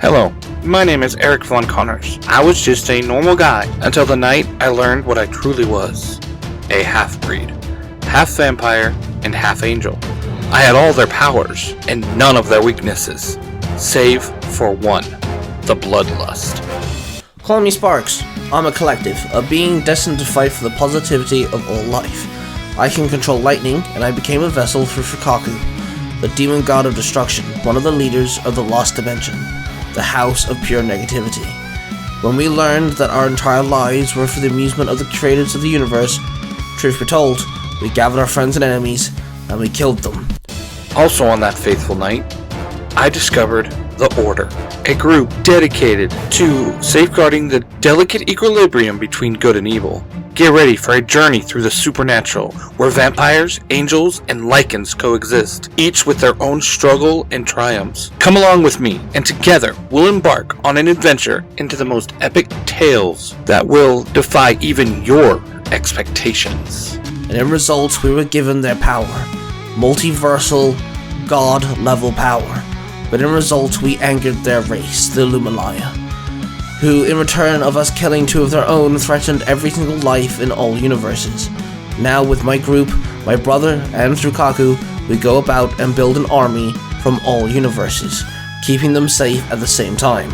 Hello, my name is Eric Von Connors. I was just a normal guy until the night I learned what I truly was. A half-breed. Half vampire and half angel. I had all their powers and none of their weaknesses. Save for one. The bloodlust. Call me Sparks. I'm a collective, a being destined to fight for the positivity of all life. I can control lightning, and I became a vessel for Fukaku, the demon god of destruction, one of the leaders of the Lost Dimension, the House of Pure Negativity. When we learned that our entire lives were for the amusement of the creators of the universe, truth be told, we gathered our friends and enemies, and we killed them. Also on that faithful night, I discovered the Order, a group dedicated to safeguarding the delicate equilibrium between good and evil. Get ready for a journey through the supernatural, where vampires, angels, and lycans coexist, each with their own struggle and triumphs. Come along with me, and together we'll embark on an adventure into the most epic tales that will defy even your expectations. And in results, we were given their power. Multiversal, god-level power. But in results, we angered their race, the Lumalaya, who, in return of us killing two of their own, threatened every single life in all universes. Now, with my group, my brother, and Fukaku, we go about and build an army from all universes, keeping them safe at the same time,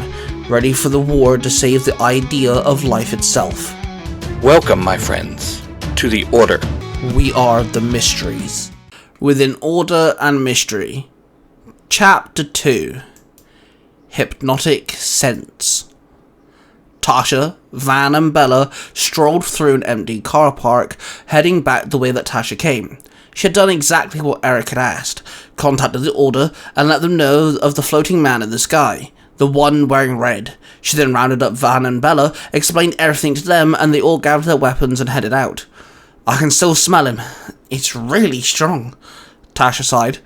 ready for the war to save the idea of life itself. Welcome, my friends, to the Order. We are the Mysteries. Within Order and Mystery. Chapter 2. Hypnotic Sense. Tasha, Van, and Bella strolled through an empty car park, heading back the way that Tasha came. She had done exactly what Eric had asked, contacted the Order, and let them know of the floating man in the sky, the one wearing red. She then rounded up Van and Bella, explained everything to them, and they all gathered their weapons and headed out. I can still smell him. It's really strong. Tasha sighed.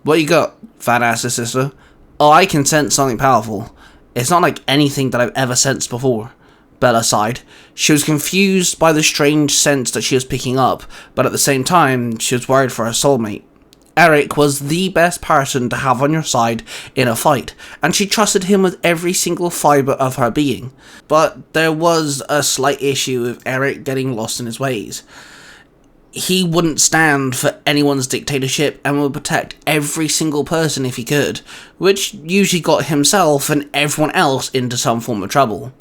What you got? Van asked his sister. Oh, I can sense something powerful. It's not like anything that I've ever sensed before. Bella sighed. She was confused by the strange sense that she was picking up, but at the same time, she was worried for her soulmate. Eric was the best person to have on your side in a fight, and she trusted him with every single fibre of her being. But there was a slight issue with Eric getting lost in his ways. He wouldn't stand for anyone's dictatorship and would protect every single person if he could, which usually got himself and everyone else into some form of trouble.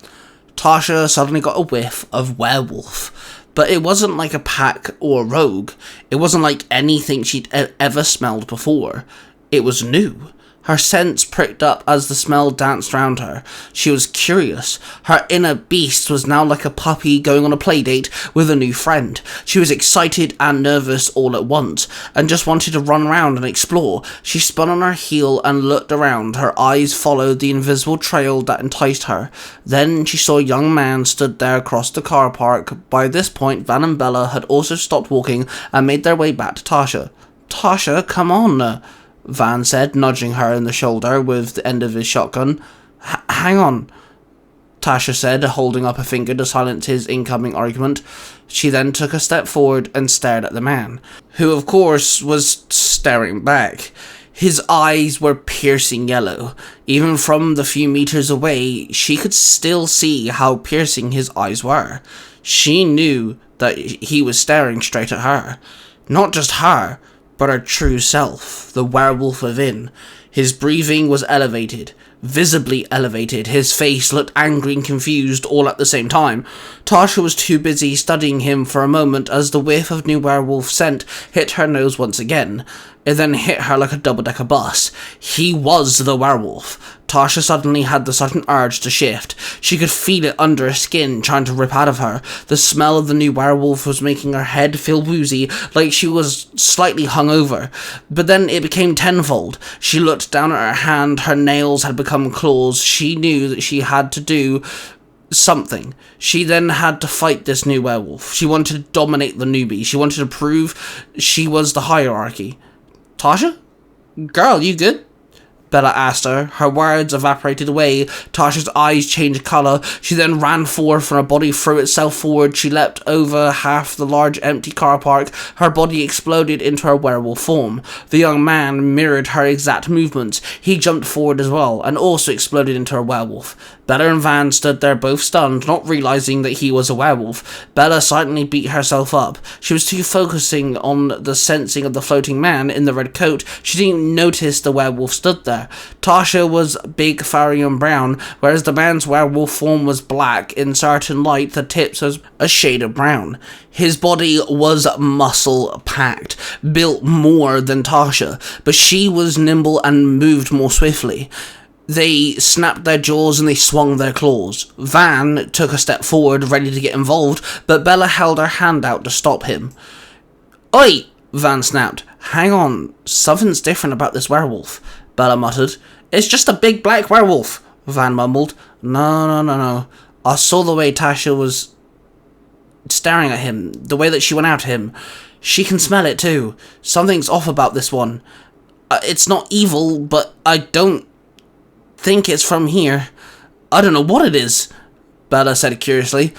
Tasha suddenly got a whiff of werewolf, but it wasn't like a pack or a rogue. It wasn't like anything she'd ever smelled before. It was new. Her sense pricked up as the smell danced round her. She was curious. Her inner beast was now like a puppy going on a playdate with a new friend. She was excited and nervous all at once, and just wanted to run around and explore. She spun on her heel and looked around. Her eyes followed the invisible trail that enticed her. Then she saw a young man stood there across the car park. By this point, Van and Bella had also stopped walking and made their way back to Tasha. Tasha, come on, Van said, nudging her in the shoulder with the end of his shotgun. Hang on, Tasha said, holding up a finger to silence his incoming argument. She then took a step forward and stared at the man, who of course was staring back. His eyes were piercing yellow. Even from the few meters away, she could still see how piercing his eyes were. She knew that he was staring straight at her. Not just her, but her true self, the werewolf within. His breathing was elevated, visibly elevated. His face looked angry and confused all at the same time. Tasha was too busy studying him for a moment as the whiff of new werewolf scent hit her nose once again. It then hit her like a double-decker bus. He was the werewolf. Tasha suddenly had the sudden urge to shift. She could feel it under her skin, trying to rip out of her. The smell of the new werewolf was making her head feel woozy, like she was slightly hungover. But then it became tenfold. She looked down at her hand. Her nails had become claws. She knew that she had to do something. She then had to fight this new werewolf. She wanted to dominate the newbie. She wanted to prove she was the hierarchy. Tasha? Girl, you good? Bella asked her. Her words evaporated away. Tasha's eyes changed colour. She then ran forth and her body threw itself forward. She leapt over half the large empty car park. Her body exploded into her werewolf form. The young man mirrored her exact movements. He jumped forward as well and also exploded into a werewolf. Bella and Van stood there both stunned, not realising that he was a werewolf. Bella silently beat herself up. She was too focusing on the sensing of the floating man in the red coat. She didn't notice the werewolf stood there. Tasha was big, furry and brown, whereas the man's werewolf form was black. In certain light, the tips was a shade of brown. His body was muscle-packed, built more than Tasha, but she was nimble and moved more swiftly. They snapped their jaws and they swung their claws. Van took a step forward, ready to get involved, but Bella held her hand out to stop him. "Oi!" Van snapped. "Hang on, something's different about this werewolf," Bella muttered. "It's just a big black werewolf," Van mumbled. No. I saw the way Tasha was staring at him, the way that she went after him. She can smell it too. Something's off about this one. It's not evil, but I don't think it's from here. I don't know what it is," Bella said curiously.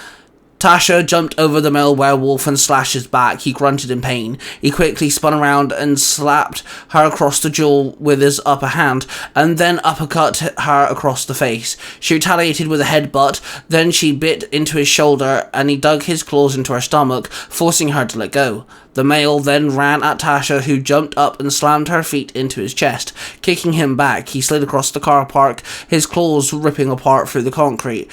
Tasha jumped over the male werewolf and slashed his back. He grunted in pain. He quickly spun around and slapped her across the jaw with his upper hand, and then uppercut her across the face. She retaliated with a headbutt, then she bit into his shoulder, and he dug his claws into her stomach, forcing her to let go. The male then ran at Tasha, who jumped up and slammed her feet into his chest. Kicking him back, he slid across the car park, his claws ripping apart through the concrete.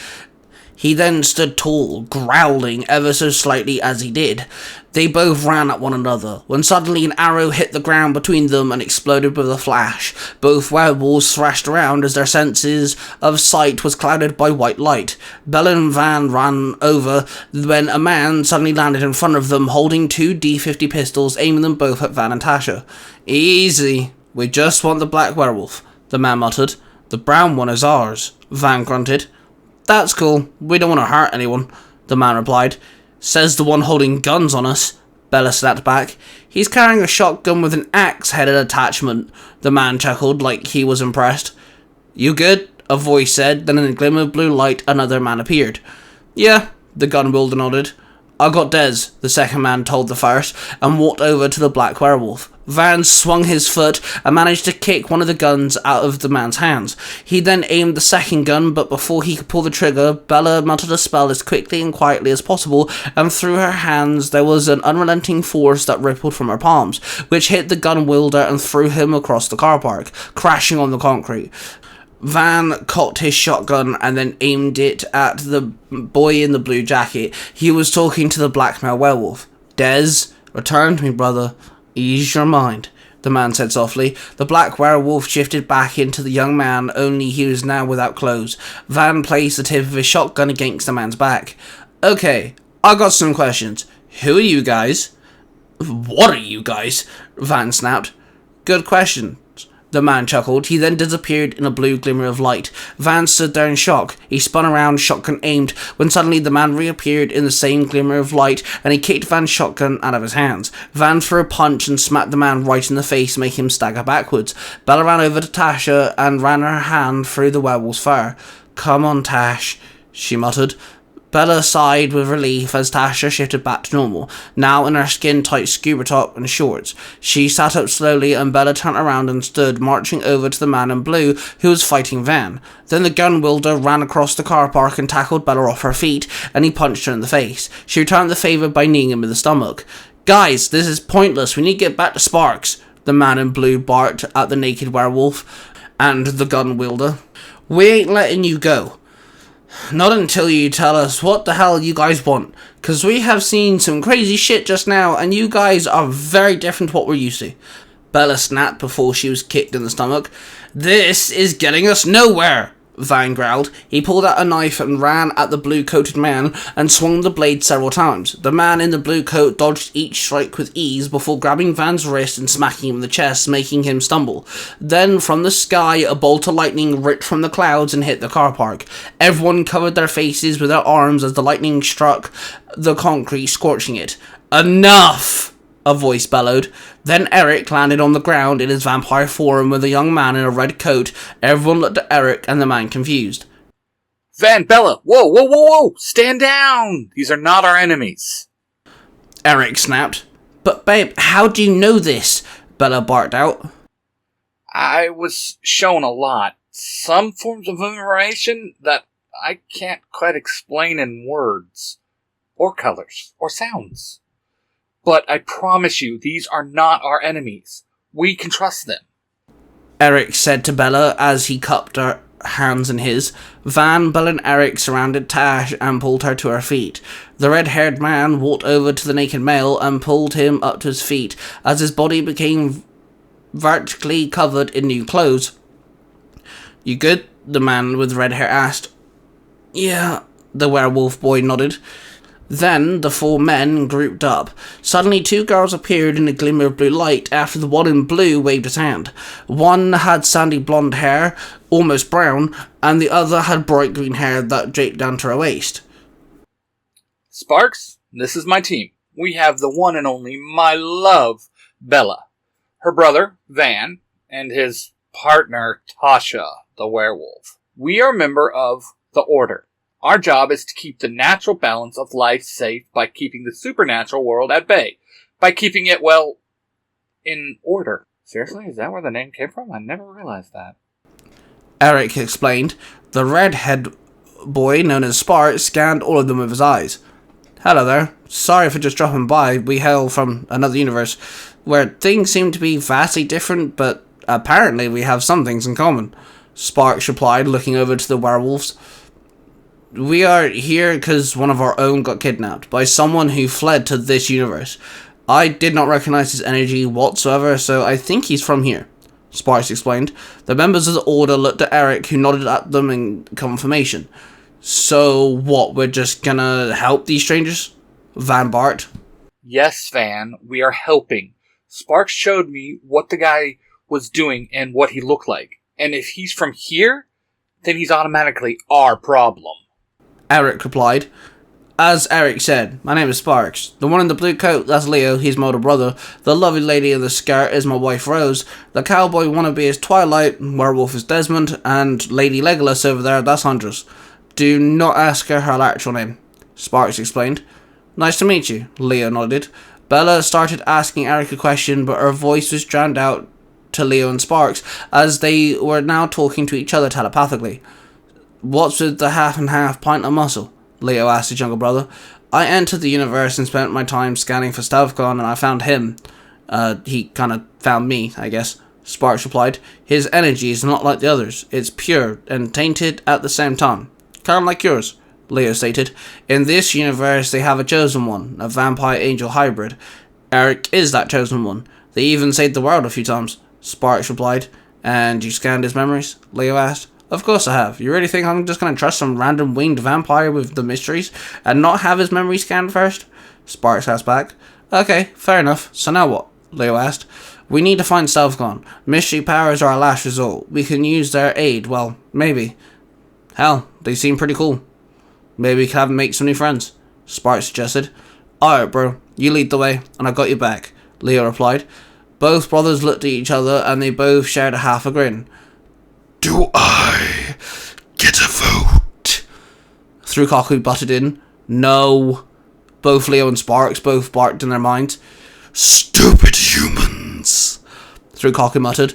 He then stood tall, growling ever so slightly as he did. They both ran at one another, when suddenly an arrow hit the ground between them and exploded with a flash. Both werewolves thrashed around as their senses of sight was clouded by white light. Bella and Van ran over when a man suddenly landed in front of them, holding two D50 pistols, aiming them both at Van and Tasha. "Easy, we just want the black werewolf," the man muttered. "The brown one is ours," Van grunted. "That's cool. We don't want to hurt anyone," the man replied. "Says the one holding guns on us," Bella snapped back. "He's carrying a shotgun with an axe-headed attachment," the man chuckled like he was impressed. "You good?" a voice said. Then in a glimmer of blue light, another man appeared. "Yeah," the gun wielder nodded. "I got Des," the second man told the first, and walked over to the black werewolf. Van swung his foot and managed to kick one of the guns out of the man's hands. He then aimed the second gun, but before he could pull the trigger, Bella muttered a spell as quickly and quietly as possible, and through her hands there was an unrelenting force that rippled from her palms, which hit the gun wielder and threw him across the car park, crashing on the concrete. Van cocked his shotgun and then aimed it at the boy in the blue jacket. He was talking to the black male werewolf. "Des, return to me, brother. Ease your mind," the man said softly. The black werewolf shifted back into the young man, only he was now without clothes. Van placed the tip of his shotgun against the man's back. "Okay, I got some questions. Who are you guys?" "What are you guys?" Van snapped. "Good question," the man chuckled. He then disappeared in a blue glimmer of light. Van stood there in shock. He spun around, shotgun aimed, when suddenly the man reappeared in the same glimmer of light, and he kicked Van's shotgun out of his hands. Van threw a punch and smacked the man right in the face, making him stagger backwards. Bella ran over to Tasha and ran her hand through the werewolf's fur. "Come on, Tash," she muttered. Bella sighed with relief as Tasha shifted back to normal, now in her skin-tight scuba top and shorts. She sat up slowly and Bella turned around and stood, marching over to the man in blue who was fighting Van. Then the gun wielder ran across the car park and tackled Bella off her feet, and he punched her in the face. She returned the favour by kneeing him in the stomach. "Guys, this is pointless. We need to get back to Sparks," the man in blue barked at the naked werewolf and the gun wielder. "We ain't letting you go. Not until you tell us what the hell you guys want, because we have seen some crazy shit just now, and you guys are very different to what we're used to," Bella snapped before she was kicked in the stomach. "This is getting us nowhere," Van growled. He pulled out a knife and ran at the blue-coated man and swung the blade several times. The man in the blue coat dodged each strike with ease before grabbing Van's wrist and smacking him in the chest, making him stumble. Then, from the sky, a bolt of lightning ripped from the clouds and hit the car park. Everyone covered their faces with their arms as the lightning struck the concrete, scorching it. "Enough!" a voice bellowed. Then Eric landed on the ground in his vampire form with a young man in a red coat. Everyone looked at Eric and the man confused. Van, Bella, whoa! Stand down! These are not our enemies. Eric snapped. But babe, how do you know this? Bella barked out. I was shown a lot. Some forms of information that I can't quite explain in words, or colors, or sounds. But I promise you, these are not our enemies. We can trust them. Eric said to Bella as he cupped her hands in his. Van, Bella and Eric surrounded Tash and pulled her to her feet. The red-haired man walked over to the naked male and pulled him up to his feet as his body became vertically covered in new clothes. You good? The man with red hair asked. Yeah, the werewolf boy nodded. Then the four men grouped up. Suddenly 2 girls appeared in a glimmer of blue light after the one in blue waved his hand. One had sandy blonde hair, almost brown, and the other had bright green hair that draped down to her waist. Sparks, this is my team. We have the one and only my love, Bella, her brother, Van, and his partner, Tasha, the werewolf. We are a member of the Order. Our job is to keep the natural balance of life safe by keeping the supernatural world at bay. By keeping it, well, in order. Seriously, is that where the name came from? I never realized that. Eric explained. The redhead boy, known as Spark, scanned all of them with his eyes. Hello there. Sorry for just dropping by. We hail from another universe, where things seem to be vastly different, but apparently we have some things in common. Sparks replied, looking over to the werewolves. We are here because one of our own got kidnapped by someone who fled to this universe. I did not recognize his energy whatsoever, so I think he's from here, Sparks explained. The members of the Order looked at Eric, who nodded at them in confirmation. So what, we're just gonna help these strangers? Van barked. Yes, Van, we are helping. Sparks showed me what the guy was doing and what he looked like. And if he's from here, then he's automatically our problem. Eric replied. As Eric said, my name is Sparks. The one in the blue coat, that's Leo, he's my older brother. The lovely lady in the skirt is my wife Rose. The cowboy wannabe is Twilight, werewolf is Desmond, and Lady Legolas over there, that's Huntress. Do not ask her her actual name, Sparks explained. Nice to meet you, Leo nodded. Bella started asking Eric a question, but her voice was drowned out to Leo and Sparks, as they were now talking to each other telepathically. What's with the half and half pint of muscle? Leo asked his younger brother. I entered the universe and spent my time scanning for Stavcon, and I found him. He kind of found me, I guess, Sparks replied. His energy is not like the others. It's pure and tainted at the same time. Kind of like yours, Leo stated. In this universe, they have a chosen one, a vampire-angel hybrid. Eric is that chosen one. They even saved the world a few times, Sparks replied. And you scanned his memories? Leo asked. Of course I have. You really think I'm just going to trust some random winged vampire with the mysteries and not have his memory scanned first? Sparks asked back. Okay, fair enough. So now what? Leo asked. We need to find Stavcon. Mystery powers are our last resort. We can use their aid. Well, maybe. Hell, they seem pretty cool. Maybe we can have them make some new friends, Sparks suggested. Alright, bro. You lead the way, and I got your back, Leo replied. Both brothers looked at each other, and they both shared a half a grin. Do I get a vote? Thrukaku butted in. No. Both Leo and Sparks both barked in their minds. Stupid humans, Thrukaku muttered.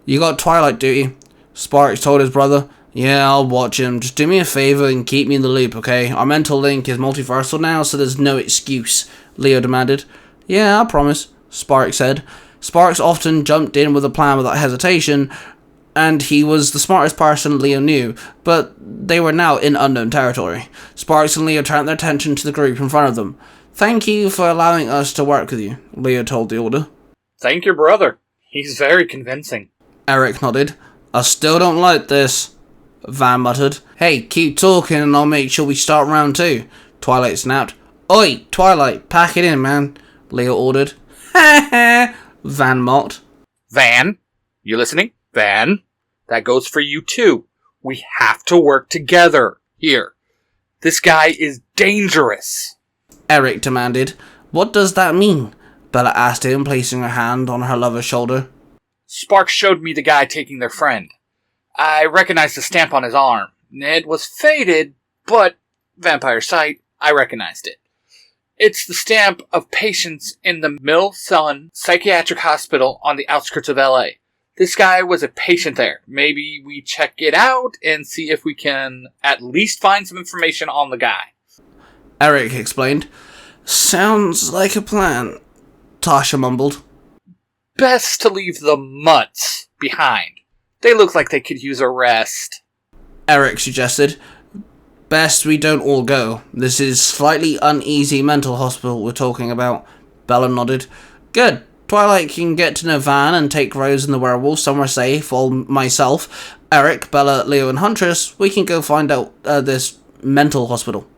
You got Twilight duty, Sparks told his brother. Yeah, I'll watch him. Just do me a favour and keep me in the loop, okay? Our mental link is multiversal now, so there's no excuse, Leo demanded. Yeah, I promise, Sparks said. Sparks often jumped in with a plan without hesitation, and he was the smartest person Leo knew, but they were now in unknown territory. Sparks and Leo turned their attention to the group in front of them. Thank you for allowing us to work with you, Leo told the Order. Thank your brother. He's very convincing. Eric nodded. I still don't like this, Van muttered. Hey, keep talking and I'll make sure we start round 2, Twilight snapped. Oi, Twilight, pack it in, man, Leo ordered. Ha ha, Van mocked. Van, you listening? Van, that goes for you too. We have to work together here. This guy is dangerous, Eric demanded. What does that mean? Bella asked him, placing her hand on her lover's shoulder. Sparks showed me the guy taking their friend. I recognized the stamp on his arm. It was faded, but vampire sight, I recognized it. It's the stamp of patients in the Mill Sun Psychiatric Hospital on the outskirts of LA. This guy was a patient there. Maybe we check it out and see if we can at least find some information on the guy. Eric explained. Sounds like a plan, Tasha mumbled. Best to leave the mutts behind. They look like they could use a rest. Eric suggested. Best we don't all go. This is slightly uneasy mental hospital we're talking about. Bella nodded. Good. Twilight can get to know Van and take Rose and the werewolf somewhere safe, while myself, Eric, Bella, Leo and Huntress, we can go find out this mental hospital,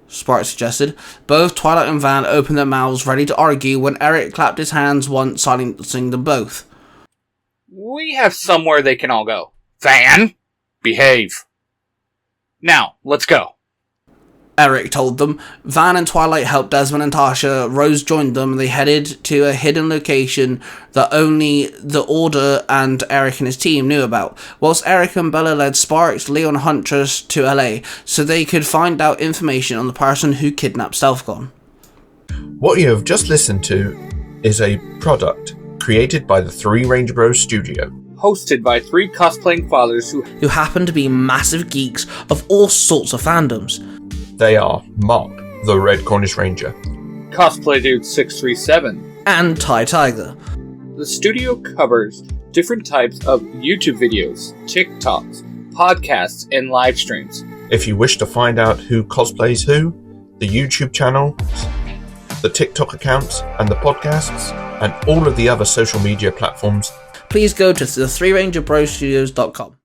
Sparks suggested. Both Twilight and Van opened their mouths ready to argue when Eric clapped his hands once, silencing them both. We have somewhere they can all go. Van, behave. Now, let's go. Eric told them. Van and Twilight helped Desmond and Tasha. Rose joined them and they headed to a hidden location that only the Order and Eric and his team knew about, whilst Eric and Bella led Sparks, Leo and Huntress to LA so they could find out information on the person who kidnapped Stealthgone. What you have just listened to is a product created by the Three Ranger Bros Studio. Hosted by three cosplaying fathers who happen to be massive geeks of all sorts of fandoms. They are Mark, the Red Cornish Ranger, Cosplay Dude 637, and Ty Tiger. The studio covers different types of YouTube videos, TikToks, podcasts, and live streams. If you wish to find out who cosplays who, the YouTube channels, the TikTok accounts, and the podcasts, and all of the other social media platforms, please go to the 3rangerBroStudios.com.